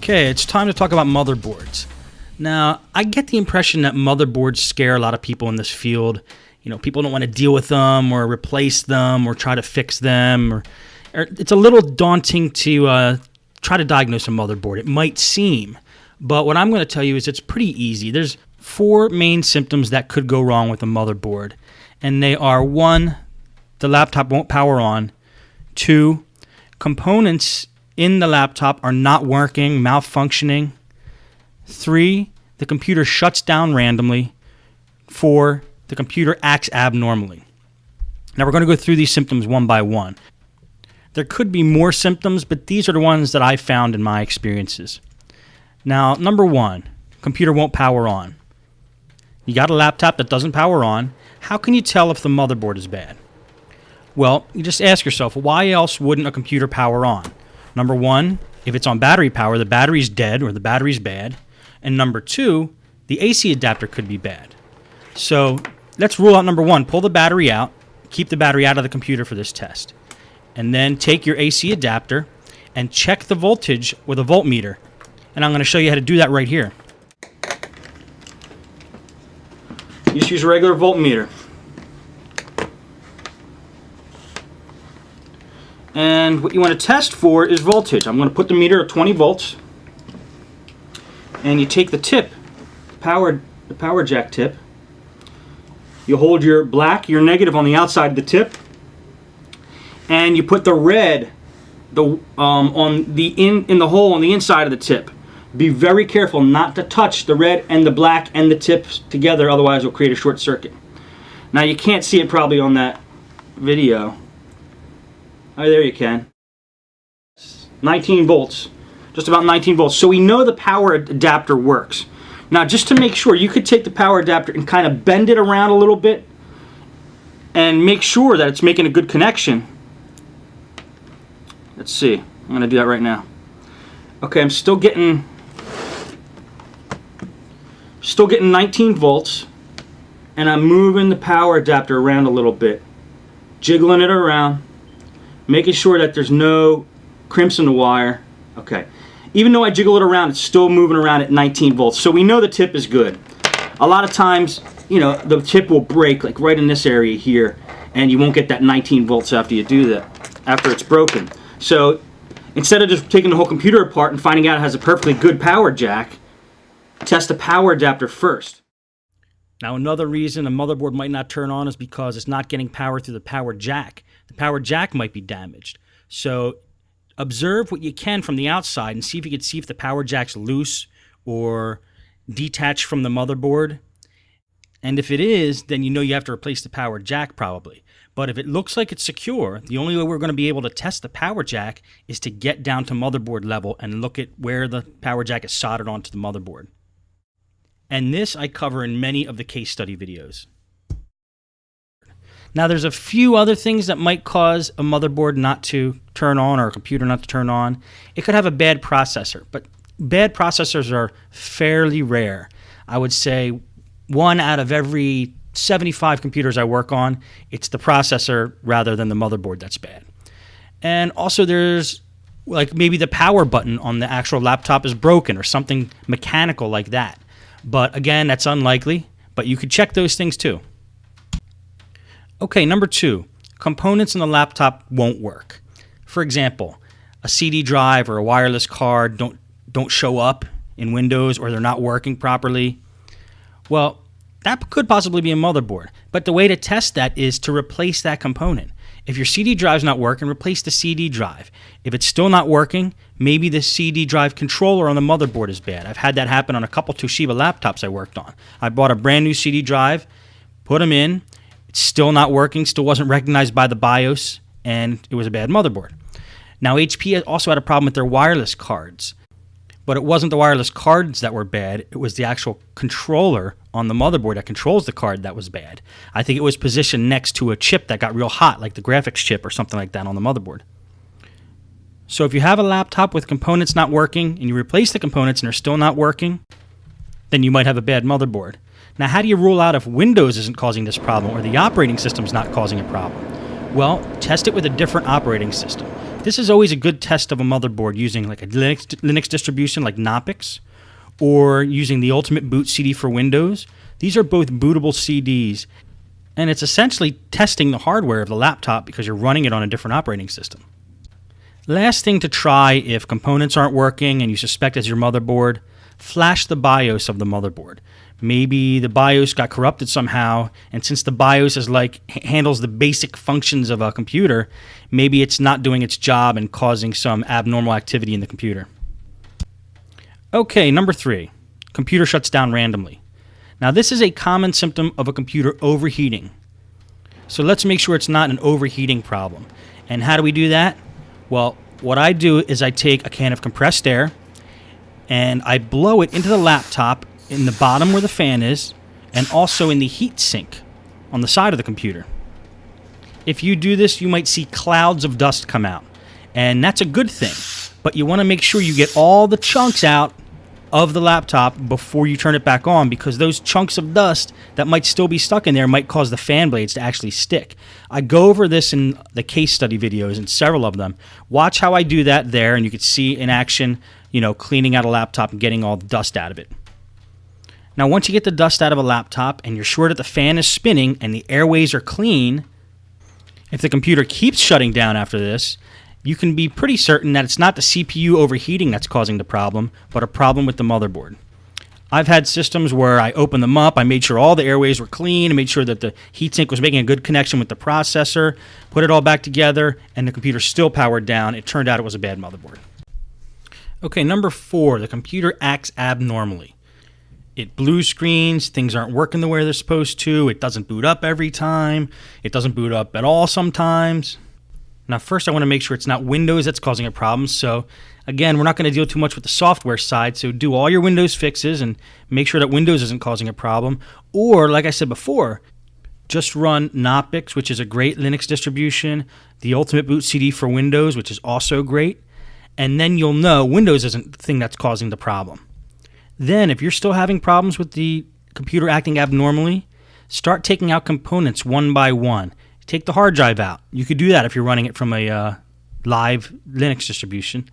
Okay, it's time to talk about motherboards. Now, I get the impression that motherboards scare a lot of people in this field. You know, people don't want to deal with them or replace them or try to fix them. Or it's a little daunting to try to diagnose a motherboard. It might seem, but what I'm going to tell you is it's pretty easy. There's 4 main symptoms that could go wrong with a motherboard, and they are: 1, the laptop won't power on; 2, components in the laptop are not working, malfunctioning; 3, the computer shuts down randomly; 4, the computer acts abnormally. Now we're going to go through these symptoms one by one. There could be more symptoms, but these are the ones that I found in my experiences. Now, number 1, computer won't power on. You got a laptop that doesn't power on. How can you tell if the motherboard is bad? Well, you just ask yourself, why else wouldn't a computer power on? Number 1, if it's on battery power, the battery's dead or the battery's bad. And number 2, the AC adapter could be bad. So let's rule out number 1. Pull the battery out. Keep the battery out of the computer for this test. And then take your AC adapter and check the voltage with a voltmeter. And I'm going to show you how to do that right here. You just use a regular voltmeter. And what you want to test for is voltage. I'm going to put the meter at 20 volts. And you take the tip, the power jack tip. You hold your your negative on the outside of the tip. And you put the red on in the hole on the inside of the tip. Be very careful not to touch the red and the black and the tips together, otherwise it'll create a short circuit. Now you can't see it probably on that video. Oh, there you can. 19 volts. Just about 19 volts. So we know the power adapter works. Now just to make sure, you could take the power adapter and kind of bend it around a little bit and make sure that it's making a good connection. Let's see. I'm going to do that right now. Okay, I'm still getting 19 volts, and I'm moving the power adapter around a little bit, jiggling it around, making sure that there's no crimps in the wire. Okay. Even though I jiggle it around, it's still moving around at 19 volts. So we know the tip is good. A lot of times, you know, the tip will break like right in this area here, and you won't get that 19 volts after you do that, after it's broken. So instead of just taking the whole computer apart and finding out it has a perfectly good power jack, test the power adapter first. Now another reason a motherboard might not turn on is because it's not getting power through the power jack. The power jack might be damaged. So observe what you can from the outside and see if you can see if the power jack's loose or detached from the motherboard. And if it is, then you know you have to replace the power jack probably. But if it looks like it's secure, the only way we're going to be able to test the power jack is to get down to motherboard level and look at where the power jack is soldered onto the motherboard. And this I cover in many of the case study videos. Now there's a few other things that might cause a motherboard not to turn on or a computer not to turn on. It could have a bad processor, but bad processors are fairly rare. I would say 1 out of every 75 computers I work on, it's the processor rather than the motherboard that's bad. And also there's like maybe the power button on the actual laptop is broken or something mechanical like that. But again, that's unlikely, but you could check those things too. Okay, number 2, components in the laptop won't work. For example, a CD drive or a wireless card don't show up in Windows, or they're not working properly. Well, that could possibly be a motherboard, but the way to test that is to replace that component. If your CD drive's not working, replace the CD drive. If it's still not working, maybe the CD drive controller on the motherboard is bad. I've had that happen on a couple Toshiba laptops I worked on. I bought a brand new CD drive, put them in, it's still not working, still wasn't recognized by the BIOS, and it was a bad motherboard. Now HP also had a problem with their wireless cards, but it wasn't the wireless cards that were bad, it was the actual controller on the motherboard that controls the card that was bad. I think it was positioned next to a chip that got real hot, like the graphics chip or something like that on the motherboard. So if you have a laptop with components not working and you replace the components and they're still not working, then you might have a bad motherboard. Now, how do you rule out if Windows isn't causing this problem or the operating system's not causing a problem? Well, test it with a different operating system. This is always a good test of a motherboard using like a Linux distribution like Knoppix, or using the Ultimate Boot CD for Windows. These are both bootable CDs, and it's essentially testing the hardware of the laptop because you're running it on a different operating system. Last thing to try if components aren't working and you suspect it's your motherboard, flash the BIOS of the motherboard. Maybe the BIOS got corrupted somehow, and since the BIOS is handles the basic functions of a computer, maybe it's not doing its job and causing some abnormal activity in the computer. Okay, number 3, computer shuts down randomly. Now this is a common symptom of a computer overheating. So let's make sure it's not an overheating problem. And how do we do that? Well, what I do is I take a can of compressed air and I blow it into the laptop in the bottom where the fan is, and also in the heat sink on the side of the computer. If you do this, you might see clouds of dust come out, and that's a good thing. But you want to make sure you get all the chunks out of the laptop before you turn it back on, because those chunks of dust that might still be stuck in there might cause the fan blades to actually stick. I go over this in the case study videos, and several of them. Watch how I do that there, and you can see in action, cleaning out a laptop and getting all the dust out of it. Now, once you get the dust out of a laptop and you're sure that the fan is spinning and the airways are clean, if the computer keeps shutting down after this, you can be pretty certain that it's not the CPU overheating that's causing the problem, but a problem with the motherboard. I've had systems where I opened them up, I made sure all the airways were clean, I made sure that the heatsink was making a good connection with the processor, put it all back together, and the computer still powered down. It turned out it was a bad motherboard. Okay, number 4, the computer acts abnormally. It blue screens, things aren't working the way they're supposed to, it doesn't boot up every time, it doesn't boot up at all sometimes. Now first I want to make sure it's not Windows that's causing a problem, so again, we're not going to deal too much with the software side, so do all your Windows fixes and make sure that Windows isn't causing a problem. Or, like I said before, just run Knoppix, which is a great Linux distribution, the Ultimate Boot CD for Windows, which is also great, and then you'll know Windows isn't the thing that's causing the problem. Then, if you're still having problems with the computer acting abnormally, start taking out components one by one. Take the hard drive out. You could do that if you're running it from a live Linux distribution.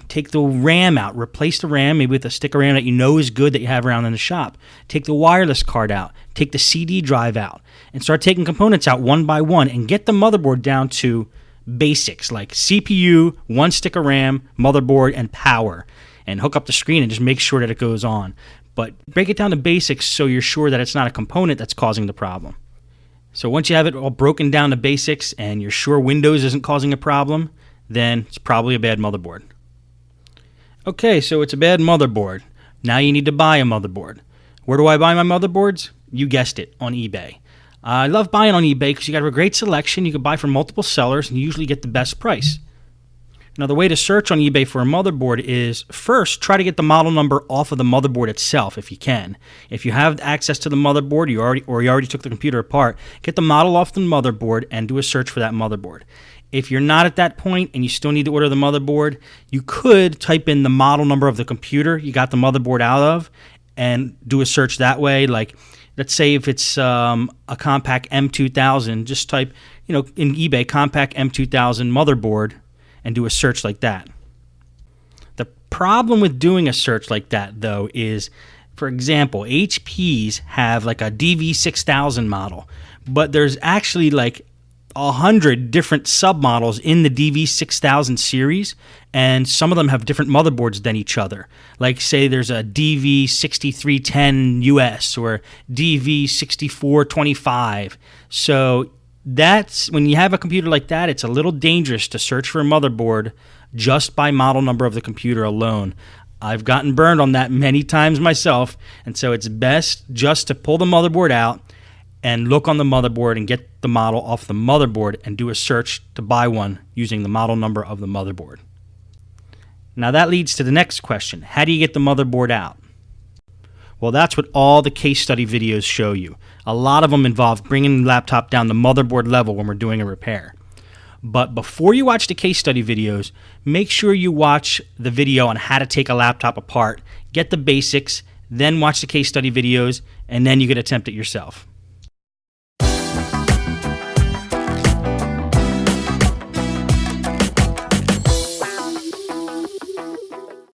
Take the RAM out. Replace the RAM, maybe with a stick of RAM that you know is good that you have around in the shop. Take the wireless card out. Take the CD drive out. And start taking components out one by one and get the motherboard down to basics like CPU, one stick of RAM, motherboard, and power. And hook up the screen and just make sure that it goes on. But break it down to basics so you're sure that it's not a component that's causing the problem. So once you have it all broken down to basics and you're sure Windows isn't causing a problem, then it's probably a bad motherboard. Okay, so it's a bad motherboard. Now you need to buy a motherboard. Where do I buy my motherboards? You guessed it, on eBay. I love buying on eBay because you got a great selection. You can buy from multiple sellers and you usually get the best price. Now, the way to search on eBay for a motherboard is first try to get the model number off of the motherboard itself if you can. If you have access to the motherboard, you already took the computer apart, get the model off the motherboard and do a search for that motherboard. If you're not at that point and you still need to order the motherboard, you could type in the model number of the computer you got the motherboard out of and do a search that way. Like, let's say if it's a Compaq M2000, just type, in eBay, Compaq M2000 motherboard, and do a search like that. The problem with doing a search like that, though, is, for example, HPs have like a DV6000 model, but there's actually like 100 different submodels in the DV6000 series, and some of them have different motherboards than each other. Like, say there's a DV6310 US or DV6425. So that's when you have a computer like that, it's a little dangerous to search for a motherboard just by model number of the computer alone. I've gotten burned on that many times myself, and so it's best just to pull the motherboard out and look on the motherboard and get the model off the motherboard and do a search to buy one using the model number of the motherboard. Now that leads to the next question. How do you get the motherboard out? Well, that's what all the case study videos show you. A lot of them involve bringing the laptop down the motherboard level when we're doing a repair. But before you watch the case study videos, make sure you watch the video on how to take a laptop apart, get the basics, then watch the case study videos, and then you can attempt it yourself.